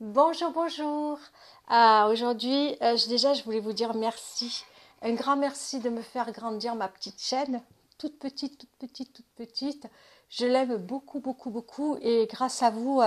Bonjour, bonjour. Aujourd'hui, déjà, je voulais vous dire merci. Un grand merci de me faire grandir ma petite chaîne. Toute petite, toute petite, toute petite. Je l'aime beaucoup, beaucoup, beaucoup. Et grâce à vous,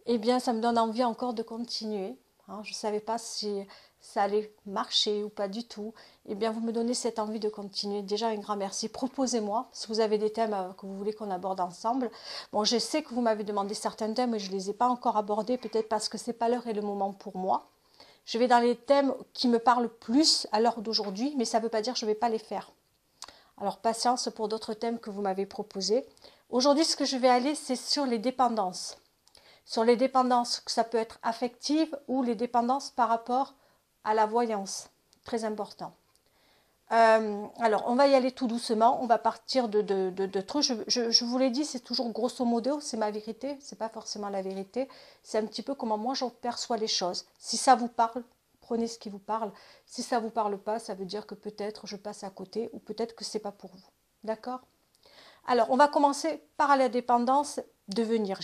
eh bien, ça me donne envie encore de continuer. Je ne savais pas si ça allait marcher ou pas du tout. Eh bien, vous me donnez cette envie de continuer. Déjà, un grand merci. Proposez-moi si vous avez des thèmes que vous voulez qu'on aborde ensemble. Bon, je sais que vous m'avez demandé certains thèmes et je ne les ai pas encore abordés, peut-être parce que ce n'est pas l'heure et le moment pour moi. Je vais dans les thèmes qui me parlent plus à l'heure d'aujourd'hui, mais ça ne veut pas dire que je ne vais pas les faire. Alors, patience pour d'autres thèmes que vous m'avez proposés. Aujourd'hui, ce que je vais aller, c'est sur les dépendances. Sur les dépendances, que ça peut être affective ou les dépendances par rapport à la voyance. Très important. Alors, on va y aller tout doucement. On va partir de trucs. Je vous l'ai dit, c'est toujours grosso modo, c'est ma vérité. C'est pas forcément la vérité. C'est un petit peu comment moi je perçois les choses. Si ça vous parle, prenez ce qui vous parle. Si ça vous parle pas, ça veut dire que peut-être je passe à côté ou peut-être que c'est pas pour vous. D'accord? Alors, on va commencer par la dépendance devenir.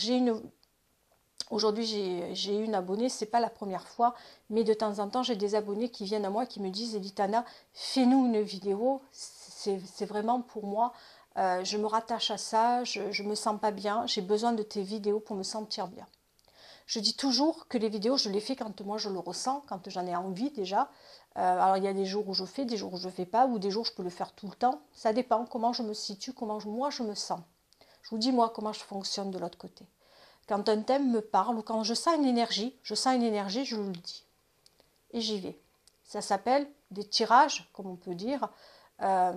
Aujourd'hui, j'ai une abonnée, c'est pas la première fois, mais de temps en temps, j'ai des abonnés qui viennent à moi qui me disent Elitana, fais-nous une vidéo. C'est vraiment pour moi, je me rattache à ça, je me sens pas bien, j'ai besoin de tes vidéos pour me sentir bien. Je dis toujours que les vidéos, je les fais quand moi je le ressens, quand j'en ai envie déjà. Alors il y a des jours où je fais, des jours où je ne fais pas, ou des jours où je peux le faire tout le temps. Ça dépend comment je me situe, moi je me sens. Je vous dis moi comment je fonctionne de l'autre côté. Quand un thème me parle ou quand je sens une énergie, je le dis. Et j'y vais. Ça s'appelle des tirages, comme on peut dire. Euh,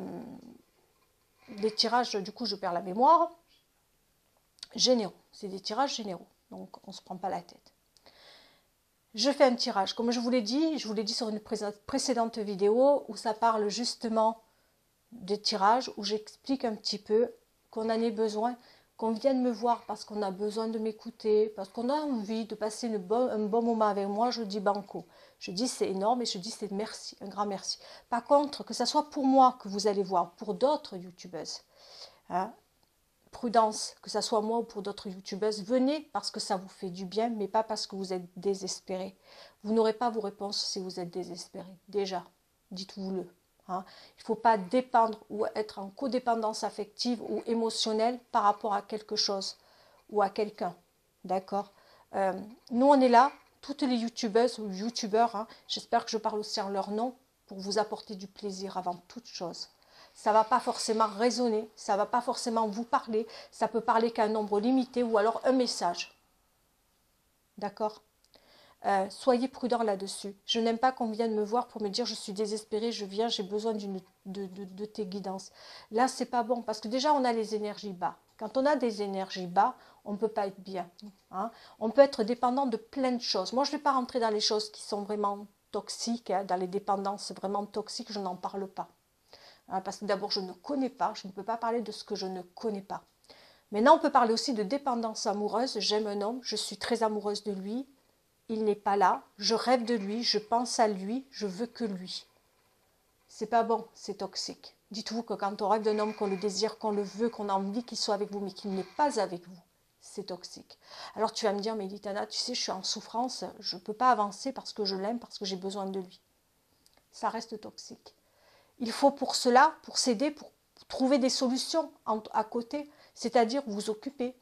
des tirages, du coup, je perds la mémoire. Généraux. C'est des tirages généraux. Donc, on ne se prend pas la tête. Je fais un tirage. Comme je vous l'ai dit sur une précédente vidéo où ça parle justement des tirages, où j'explique un petit peu qu'on en ait besoin, qu'on vienne me voir parce qu'on a besoin de m'écouter, parce qu'on a envie de passer un bon moment avec moi, je dis banco. Je dis c'est énorme et je dis c'est merci, un grand merci. Par contre, que ce soit pour moi que vous allez voir, pour d'autres youtubeuses, hein, prudence, que ce soit moi ou pour d'autres youtubeuses, venez parce que ça vous fait du bien, mais pas parce que vous êtes désespéré. Vous n'aurez pas vos réponses si vous êtes désespéré. Déjà, dites-vous-le. Hein. Il ne faut pas dépendre ou être en codépendance affective ou émotionnelle par rapport à quelque chose ou à quelqu'un. D'accord. Nous, on est là, toutes les youtubeuses ou youtubeurs, hein, j'espère que je parle aussi en leur nom, pour vous apporter du plaisir avant toute chose. Ça ne va pas forcément résonner, ça ne va pas forcément vous parler, ça peut parler qu'à un nombre limité ou alors un message. D'accord. Soyez prudents là-dessus. Je n'aime pas qu'on vienne me voir pour me dire je suis désespérée, je viens, j'ai besoin de tes guidances. Là, c'est pas bon parce que déjà, on a les énergies bas. Quand on a des énergies bas, on ne peut pas être bien. Hein. On peut être dépendant de plein de choses. Moi, je ne vais pas rentrer dans les choses qui sont vraiment toxiques, hein, dans les dépendances vraiment toxiques, je n'en parle pas. Hein, parce que d'abord, je ne connais pas, je ne peux pas parler de ce que je ne connais pas. Maintenant, on peut parler aussi de dépendance amoureuse. J'aime un homme, je suis très amoureuse de lui, il n'est pas là, je rêve de lui, je pense à lui, je veux que lui. C'est pas bon, c'est toxique. Dites-vous que quand on rêve d'un homme, qu'on le désire, qu'on le veut, qu'on a envie qu'il soit avec vous, mais qu'il n'est pas avec vous, c'est toxique. Alors tu vas me dire, mais Litana, tu sais, je suis en souffrance, je ne peux pas avancer parce que je l'aime, parce que j'ai besoin de lui. Ça reste toxique. Il faut pour cela, pour s'aider, pour trouver des solutions à côté, c'est-à-dire vous occuper.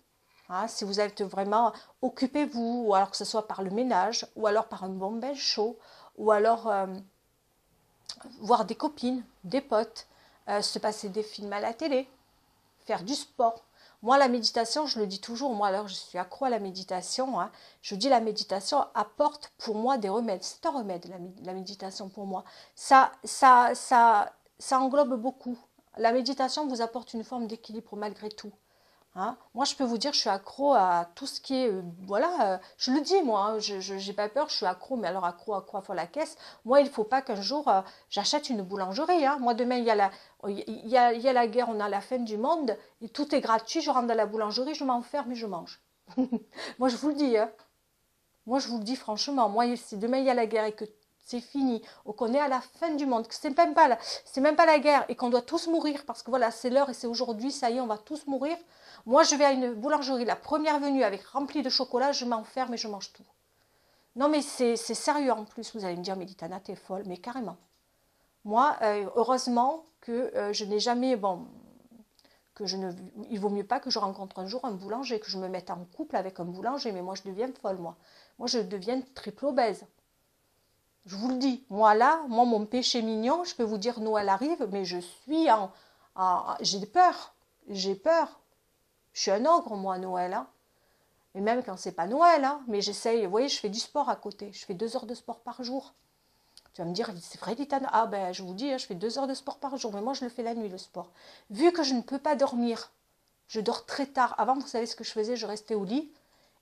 Hein, si vous êtes vraiment, occupez-vous, ou alors que ce soit par le ménage, ou alors par un bon bain chaud, ou alors voir des copines, des potes, se passer des films à la télé, faire du sport. Moi, la méditation, je le dis toujours, moi alors je suis accro à la méditation, hein, je dis la méditation apporte pour moi des remèdes. C'est un remède, la méditation pour moi. Ça englobe beaucoup. La méditation vous apporte une forme d'équilibre malgré tout. Hein. Moi, je peux vous dire, je suis accro à tout ce qui est, voilà, je le dis moi, hein, je n'ai pas peur, je suis accro, mais alors accro à quoi, faut la caisse. Moi, il ne faut pas qu'un jour j'achète une boulangerie. Hein. Moi, demain, il y a la guerre, on a la fin du monde, et tout est gratuit. Je rentre dans la boulangerie, je m'enferme et je mange. Moi, je vous le dis, hein. Moi, je vous le dis franchement. Moi, si demain il y a la guerre et que c'est fini, ou qu'on est à la fin du monde, que c'est même pas la guerre et qu'on doit tous mourir parce que voilà, c'est l'heure et c'est aujourd'hui, ça y est, on va tous mourir. Moi, je vais à une boulangerie, la première venue avec rempli de chocolat, je m'enferme et je mange tout. Non, mais c'est sérieux en plus. Vous allez me dire, Méditana, t'es folle, mais carrément. Moi, heureusement que je n'ai jamais, bon, que je ne, il vaut mieux pas que je rencontre un jour un boulanger, que je me mette en couple avec un boulanger, mais moi je deviens folle, moi. Moi je deviens triple obèse. Je vous le dis, moi là, moi mon péché mignon, je peux vous dire Noël arrive, mais je suis j'ai peur, j'ai peur. Je suis un ogre, moi, à Noël, hein. Et même quand c'est pas Noël, hein, mais j'essaye, vous voyez, je fais du sport à côté, je fais 2 heures de sport par jour. Tu vas me dire, c'est vrai, Litana? Ah ben, je vous dis, hein, je fais 2 heures de sport par jour, mais moi, je le fais la nuit, le sport. Vu que je ne peux pas dormir, je dors très tard. Avant, vous savez ce que je faisais? Je restais au lit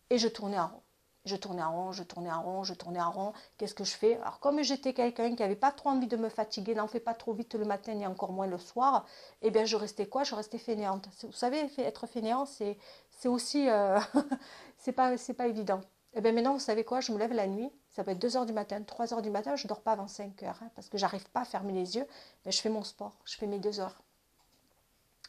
et je tournais en rond. Je tournais en rond, je tournais en rond, je tournais en rond. Qu'est-ce que je fais? Alors, comme j'étais quelqu'un qui n'avait pas trop envie de me fatiguer, n'en fait pas trop vite le matin et encore moins le soir, eh bien, je restais quoi? Je restais fainéante. Vous savez, être fainéant, c'est aussi... c'est pas évident. Eh bien, maintenant, vous savez quoi? Je me lève la nuit. Ça peut être 2 heures du matin, 3 heures du matin. Je ne dors pas avant 5 heures hein, parce que j'arrive pas à fermer les yeux. Mais je fais mon sport. Je fais mes 2 heures.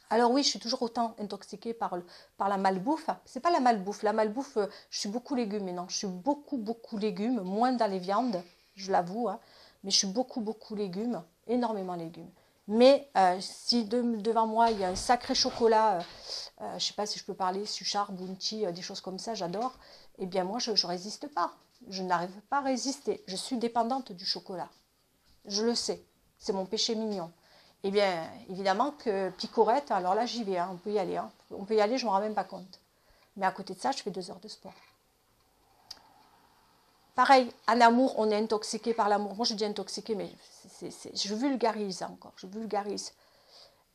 Alors oui, je suis toujours autant intoxiquée par la malbouffe. C'est pas la malbouffe. La malbouffe, je suis beaucoup légumes maintenant. Je suis beaucoup légumes, moins dans les viandes, je l'avoue. Hein, mais je suis beaucoup légumes, énormément légumes. Mais si devant moi, il y a un sacré chocolat, je ne sais pas si je peux parler, Suchard, Bounty, des choses comme ça, j'adore. Eh bien moi, je ne résiste pas. Je n'arrive pas à résister. Je suis dépendante du chocolat. Je le sais. C'est mon péché mignon. Eh bien, évidemment que picorette, alors là, j'y vais, hein, on peut y aller. Hein. On peut y aller, je ne me rends même pas compte. Mais à côté de ça, je fais 2 heures de sport. Pareil, en amour, on est intoxiqué par l'amour. Moi, je dis intoxiqué, mais je vulgarise encore. Je vulgarise.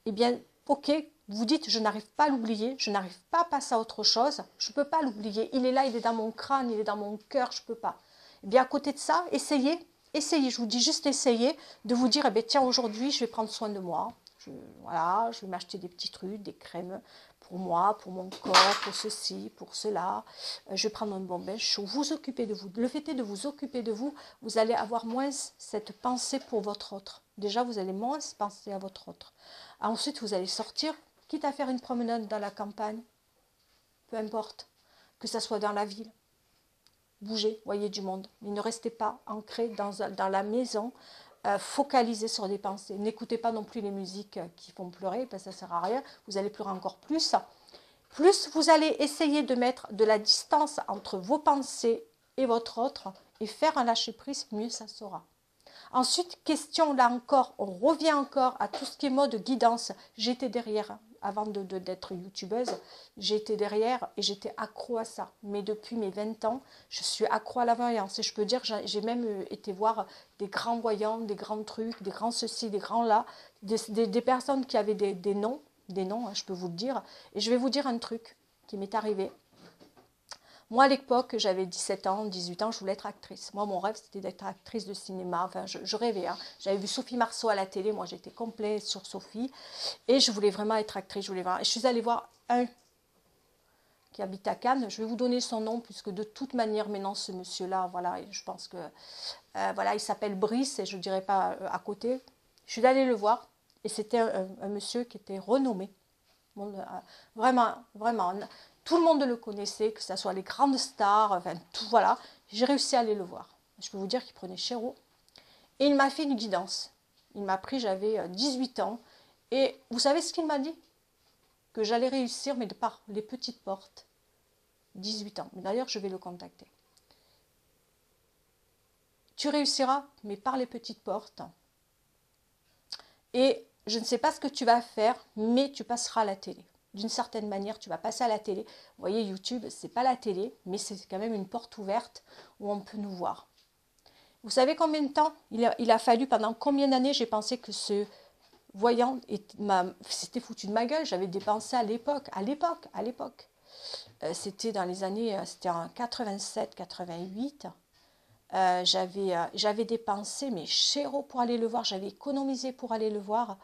Eh bien, ok, vous dites, je n'arrive pas à l'oublier, je n'arrive pas à passer à autre chose. Je ne peux pas l'oublier. Il est là, il est dans mon crâne, il est dans mon cœur, je ne peux pas. Eh bien, à côté de ça, essayez, je vous dis juste essayez de vous dire, eh bien, tiens, aujourd'hui, je vais prendre soin de moi. Voilà, je vais m'acheter des petits trucs, des crèmes pour moi, pour mon corps, pour ceci, pour cela. Je vais prendre un bon bain chaud. Vous occupez de vous. Le fait est de vous occuper de vous, vous allez avoir moins cette pensée pour votre autre. Déjà, vous allez moins penser à votre autre. Ensuite, vous allez sortir, quitte à faire une promenade dans la campagne, peu importe, que ce soit dans la ville. Bougez, voyez du monde. Mais ne restez pas ancré dans la maison, focalisé sur des pensées. N'écoutez pas non plus les musiques qui font pleurer, parce que ça ne sert à rien. Vous allez pleurer encore plus. Plus vous allez essayer de mettre de la distance entre vos pensées et votre autre et faire un lâcher-prise, mieux ça sera. Ensuite, question là encore, on revient encore à tout ce qui est mode guidance. J'étais derrière, avant d'être youtubeuse, j'étais derrière et j'étais accro à ça. Mais depuis mes 20 ans, je suis accro à la voyance. Et je peux dire que j'ai même été voir des grands voyants, des grands trucs, des grands ceci, des grands là, des personnes qui avaient des noms, hein, je peux vous le dire. Et je vais vous dire un truc qui m'est arrivé. Moi, à l'époque, j'avais 17 ans, 18 ans, je voulais être actrice. Moi, mon rêve, c'était d'être actrice de cinéma. Enfin, je rêvais. Hein. J'avais vu Sophie Marceau à la télé. Moi, j'étais complète sur Sophie. Et je voulais vraiment être actrice. Je voulais voir. Et je suis allée voir un qui habite à Cannes. Je vais vous donner son nom, puisque de toute manière, maintenant, ce monsieur-là, voilà, je pense que... voilà, il s'appelle Brice, et je ne dirais pas à côté. Je suis allée le voir. Et c'était un monsieur qui était renommé. Bon, vraiment. Tout le monde le connaissait, que ce soit les grandes stars, enfin tout, voilà. J'ai réussi à aller le voir. Je peux vous dire qu'il prenait cher eau. Et il m'a fait une guidance. Il m'a pris, j'avais 18 ans. Et vous savez ce qu'il m'a dit? Que j'allais réussir, mais de par les petites portes. 18 ans. Mais d'ailleurs, je vais le contacter. Tu réussiras, mais par les petites portes. Et je ne sais pas ce que tu vas faire, mais tu passeras à la télé. D'une certaine manière, tu vas passer à la télé. Vous voyez, YouTube, c'est pas la télé, mais c'est quand même une porte ouverte où on peut nous voir. Vous savez combien de temps il a fallu, pendant combien d'années j'ai pensé que ce voyant s'était foutu de ma gueule. J'avais dépensé à l'époque. C'était dans les années, c'était en 87, 88. J'avais dépensé mes chéros pour aller le voir. J'avais économisé pour aller le voir.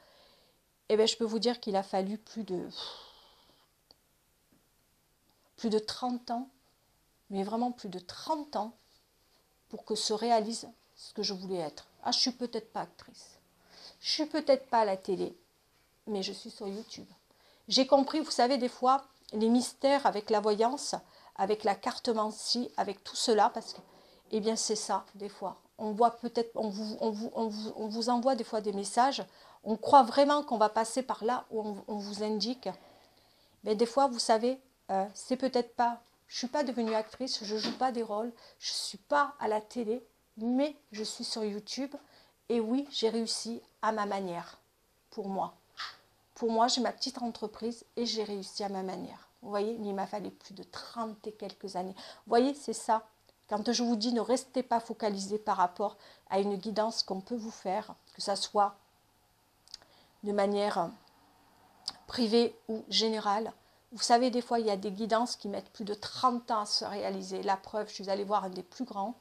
Et bien, je peux vous dire qu'il a fallu plus de 30 ans, mais vraiment plus de 30 ans, pour que se réalise ce que je voulais être. Ah, je suis peut-être pas actrice. Je suis peut-être pas à la télé, mais je suis sur YouTube. J'ai compris, vous savez, des fois, les mystères avec la voyance, avec la cartomancie, avec tout cela, parce que, eh bien, c'est ça, des fois. On voit peut-être, on vous envoie des fois des messages, on croit vraiment qu'on va passer par là où on vous indique. Mais des fois, vous savez, c'est peut-être pas, je ne suis pas devenue actrice, je ne joue pas des rôles, je ne suis pas à la télé, mais je suis sur YouTube. Et oui, j'ai réussi à ma manière, pour moi. Pour moi, j'ai ma petite entreprise et j'ai réussi à ma manière. Vous voyez, mais il m'a fallu plus de 30 et quelques années. Vous voyez, c'est ça. Quand je vous dis ne restez pas focalisé par rapport à une guidance qu'on peut vous faire, que ça soit de manière privée ou générale. Vous savez, des fois, il y a des guidances qui mettent plus de 30 ans à se réaliser. La preuve, je suis allée voir un des plus grands.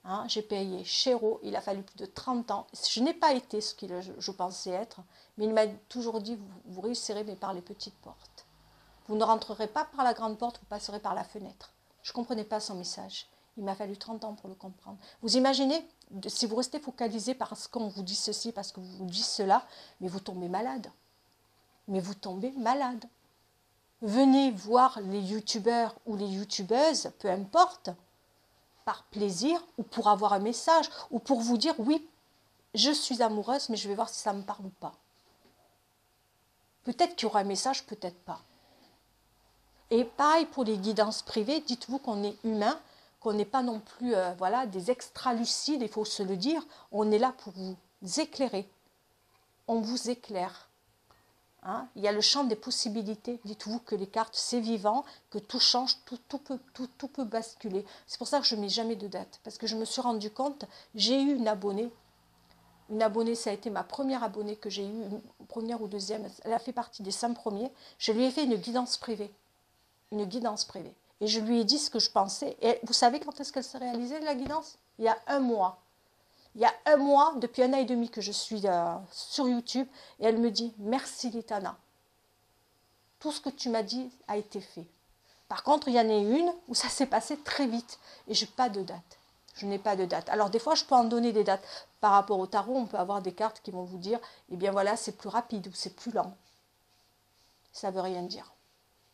Hein, j'ai payé cher, il a fallu plus de 30 ans. Je n'ai pas été ce que je pensais être, mais il m'a toujours dit, vous réussirez, mais par les petites portes. Vous ne rentrerez pas par la grande porte, vous passerez par la fenêtre. Je ne comprenais pas son message. Il m'a fallu 30 ans pour le comprendre. Vous imaginez, si vous restez focalisé parce qu'on vous dit ceci, parce que vous vous dites cela, mais vous tombez malade. Mais vous tombez malade. Venez voir les youtubeurs ou les youtubeuses, peu importe, par plaisir ou pour avoir un message ou pour vous dire oui, je suis amoureuse, mais je vais voir si ça me parle ou pas. Peut-être qu'il y aura un message, peut-être pas. Et pareil pour les guidances privées, dites-vous qu'on est humain, qu'on n'est pas non plus voilà, des extra-lucides, il faut se le dire. On est là pour vous éclairer. On vous éclaire. Hein, il y a le champ des possibilités. Dites-vous que les cartes, c'est vivant, que tout change, tout peut basculer. C'est pour ça que je ne mets jamais de date. Parce que je me suis rendu compte, j'ai eu une abonnée. Une abonnée, ça a été ma première abonnée que j'ai eue, une première ou deuxième. Elle a fait partie des 5 premiers. Je lui ai fait une guidance privée. Une guidance privée. Et je lui ai dit ce que je pensais. Et vous savez quand est-ce qu'elle s'est réalisée, la guidance? Il y a un mois. Il y a un mois, depuis 1 an et demi que je suis sur YouTube, et elle me dit « Merci Litana, tout ce que tu m'as dit a été fait. » Par contre, il y en a une où ça s'est passé très vite, et je n'ai pas de date. Je n'ai pas de date. Alors des fois, je peux en donner des dates. Par rapport au tarot, on peut avoir des cartes qui vont vous dire « Eh bien voilà, c'est plus rapide ou c'est plus lent. » Ça ne veut rien dire.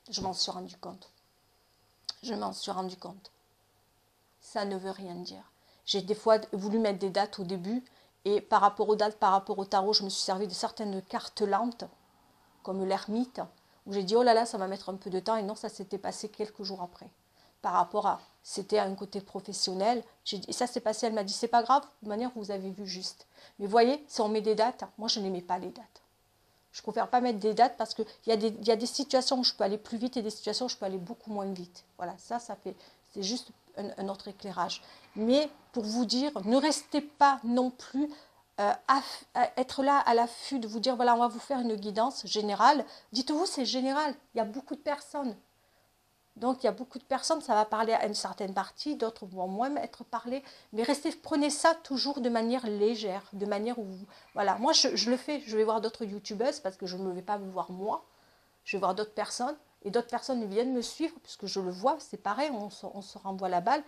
Je m'en suis rendu compte. Je m'en suis rendu compte. Ça ne veut rien dire. J'ai des fois voulu mettre des dates au début et par rapport aux dates, par rapport au tarot, je me suis servi de certaines cartes lentes, comme l'ermite, où j'ai dit oh là là, ça va mettre un peu de temps et non, ça s'était passé quelques jours après. Par rapport à, c'était un côté professionnel, et ça s'est passé, elle m'a dit c'est pas grave, de toute manière vous avez vu juste. Mais vous voyez, si on met des dates, moi je n'aimais pas les dates. Je préfère pas mettre des dates parce qu'il y a des situations où je peux aller plus vite et des situations où je peux aller beaucoup moins vite. Voilà, ça fait, c'est juste un autre éclairage. Mais pour vous dire, ne restez pas non plus à être là à l'affût de vous dire, voilà, on va vous faire une guidance générale. Dites-vous, c'est général, il y a beaucoup de personnes. Donc, il y a beaucoup de personnes, ça va parler à une certaine partie, d'autres vont moins être parlé. Mais restez, prenez ça toujours de manière légère, de manière où... Voilà, moi, je le fais. Je vais voir d'autres youtubeuses parce que je ne vais pas me voir moi. Je vais voir d'autres personnes. Et d'autres personnes viennent me suivre puisque je le vois, c'est pareil, on se renvoie la balle.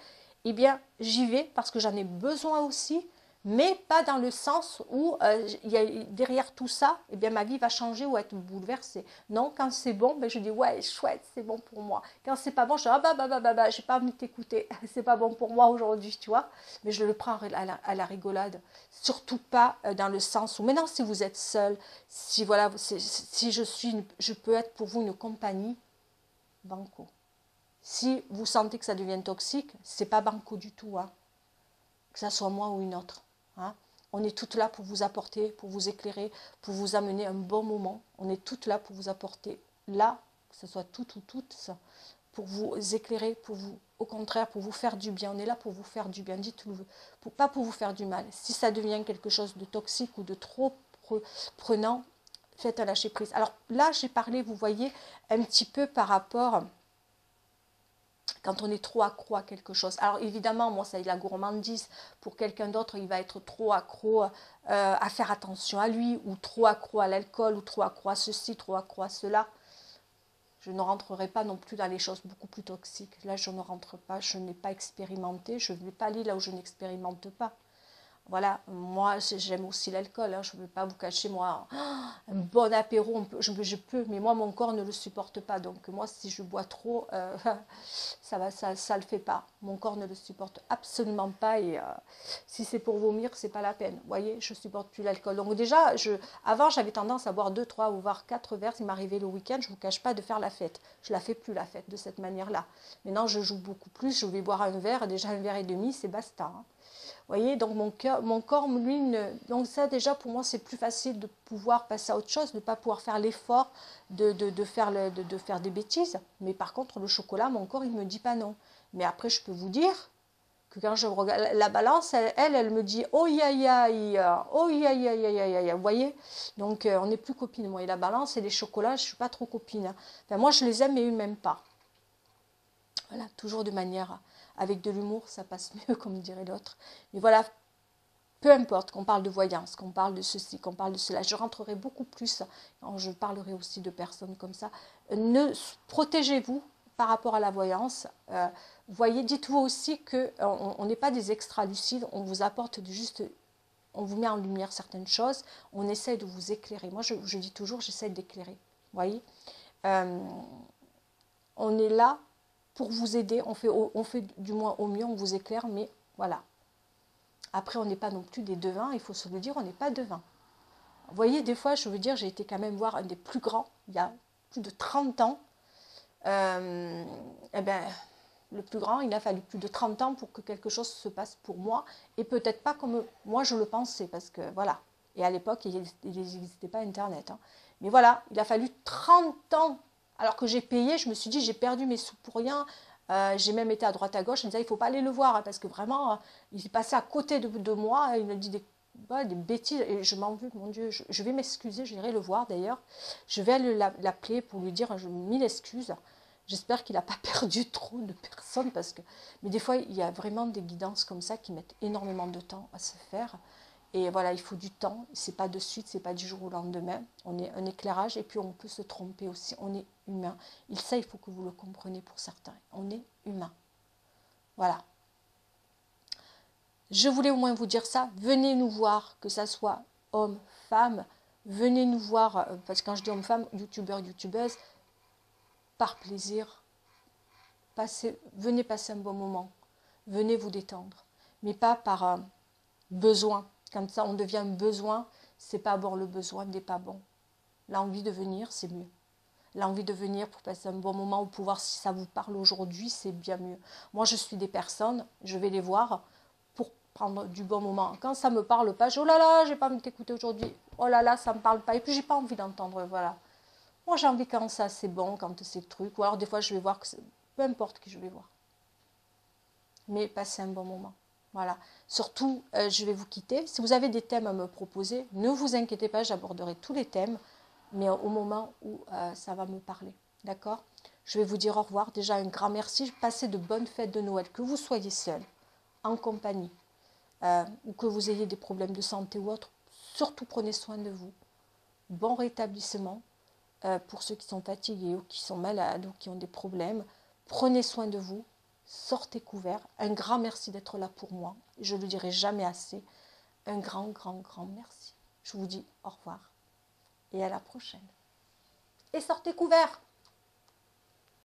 Eh bien, j'y vais parce que j'en ai besoin aussi, mais pas dans le sens où derrière tout ça, eh bien, ma vie va changer ou être bouleversée. Non, quand c'est bon, ben, je dis ouais, chouette, c'est bon pour moi. Quand c'est pas bon, je dis ah bah, j'ai pas envie de t'écouter, c'est pas bon pour moi aujourd'hui, tu vois. Mais je le prends à la rigolade. Surtout pas dans le sens où maintenant, si vous êtes seul, si voilà, si je peux être pour vous une compagnie, banco. Si vous sentez que ça devient toxique, c'est pas banco du tout, hein. Que ça soit moi ou une autre. Hein. On est toutes là pour vous apporter, pour vous éclairer, pour vous amener un bon moment. On est toutes là pour vous apporter là, que ce soit toutes ou toutes, pour vous éclairer, pour vous, au contraire, pour vous faire du bien. On est là pour vous faire du bien, dites-le, pas pour vous faire du mal. Si ça devient quelque chose de toxique ou de trop prenant, faites un lâcher prise. Alors là, j'ai parlé, vous voyez, un petit peu par rapport... Quand on est trop accro à quelque chose. Alors évidemment, moi, c'est la gourmandise. Pour quelqu'un d'autre, il va être trop accro à faire attention à lui, ou trop accro à l'alcool, ou trop accro à ceci, trop accro à cela. Je ne rentrerai pas non plus dans les choses beaucoup plus toxiques. Là, je ne rentre pas, je n'ai pas expérimenté. Je ne vais pas aller là où je n'expérimente pas. Voilà, moi j'aime aussi l'alcool, hein, je ne veux pas vous cacher, moi, un bon apéro, je peux, mais moi mon corps ne le supporte pas, donc moi si je bois trop, ça le fait pas, mon corps ne le supporte absolument pas, et si c'est pour vomir, c'est pas la peine, vous voyez, je supporte plus l'alcool. Donc déjà, avant j'avais tendance à boire 2, 3 ou voire 4 verres, il m'arrivait le week-end, je ne vous cache pas de faire la fête, je la fais plus la fête de cette manière-là. Maintenant je joue beaucoup plus, je vais boire un verre, déjà un verre et demi, c'est basta, hein. Voyez, donc mon corps, lui, donc ça déjà pour moi c'est plus facile de pouvoir passer à autre chose, de ne pas pouvoir faire l'effort de faire des bêtises. Mais par contre le chocolat, mon corps il ne me dit pas non. Mais après je peux vous dire que quand je regarde la balance, elle me dit oh aïe aïe, oh aïe aïe aïe aïe, vous voyez. Donc on n'est plus copines, moi et la balance et les chocolats, je ne suis pas trop copine. Enfin, moi je les aime mais eux même pas. Voilà, toujours de manière avec de l'humour, ça passe mieux, comme dirait l'autre. Mais voilà, peu importe qu'on parle de voyance, qu'on parle de ceci, qu'on parle de cela, je rentrerai beaucoup plus, je parlerai aussi de personnes comme ça. Protégez-vous par rapport à la voyance. Voyez, dites-vous aussi qu'on n'est pas des extra-lucides, on vous apporte juste, on vous met en lumière certaines choses, on essaie de vous éclairer. Moi, je dis toujours, j'essaie d'éclairer. Voyez, on est là pour vous aider, on fait du moins au mieux, on vous éclaire, mais voilà. Après, on n'est pas non plus des devins, il faut se le dire, on n'est pas devins. Vous voyez, des fois, je veux dire, j'ai été quand même voir un des plus grands, il y a plus de 30 ans. Eh ben, le plus grand, il a fallu plus de 30 ans pour que quelque chose se passe pour moi, et peut-être pas comme moi je le pensais, parce que voilà. Et à l'époque, il n'existait pas Internet, hein. Mais voilà, il a fallu 30 ans. Alors que j'ai payé, je me suis dit, j'ai perdu mes sous pour rien. J'ai même été à droite à gauche, je me disais, il ne faut pas aller le voir, hein, parce que vraiment, il est passé à côté de moi, il me dit des bêtises, et je m'en veux, mon Dieu, je vais m'excuser, j'irai le voir d'ailleurs. Je vais aller l'appeler pour lui dire mille excuses. J'espère qu'il n'a pas perdu trop de personnes, parce que... Mais des fois, il y a vraiment des guidances comme ça qui mettent énormément de temps à se faire. Et voilà, il faut du temps, c'est pas de suite, c'est pas du jour au lendemain. On est un éclairage et puis on peut se tromper aussi, on est humain. Ça, il faut que vous le compreniez pour certains. On est humain. Voilà. Je voulais au moins vous dire ça. Venez nous voir, que ça soit homme, femme. Venez nous voir, parce que quand je dis homme-femme, youtubeur, youtubeuse, par plaisir. Venez passer un bon moment. Venez vous détendre. Mais pas par besoin. Quand ça, on devient un besoin, c'est pas bon, le besoin n'est pas bon. L'envie de venir, c'est mieux. L'envie de venir pour passer un bon moment ou pour voir si ça vous parle aujourd'hui, c'est bien mieux. Moi, je suis des personnes, je vais les voir pour prendre du bon moment. Quand ça me parle pas, je dis, oh là là, j'ai pas envie de t'écouter aujourd'hui. Oh là là, ça me parle pas. Et puis, j'ai pas envie d'entendre, voilà. Moi, j'ai envie quand ça, c'est bon, quand c'est le truc. Ou alors, des fois, je vais voir que peu importe qui je vais voir. Mais passer un bon moment. Voilà. Surtout, je vais vous quitter. Si vous avez des thèmes à me proposer, ne vous inquiétez pas, j'aborderai tous les thèmes, mais au moment où ça va me parler. D'accord? Je vais vous dire au revoir. Déjà, un grand merci. Passez de bonnes fêtes de Noël. Que vous soyez seul, en compagnie, ou que vous ayez des problèmes de santé ou autre, surtout prenez soin de vous. Bon rétablissement pour ceux qui sont fatigués ou qui sont malades ou qui ont des problèmes. Prenez soin de vous. Sortez couverts. Un grand merci d'être là pour moi. Je ne le dirai jamais assez. Un grand, grand, grand merci. Je vous dis au revoir et à la prochaine. Et sortez couverts.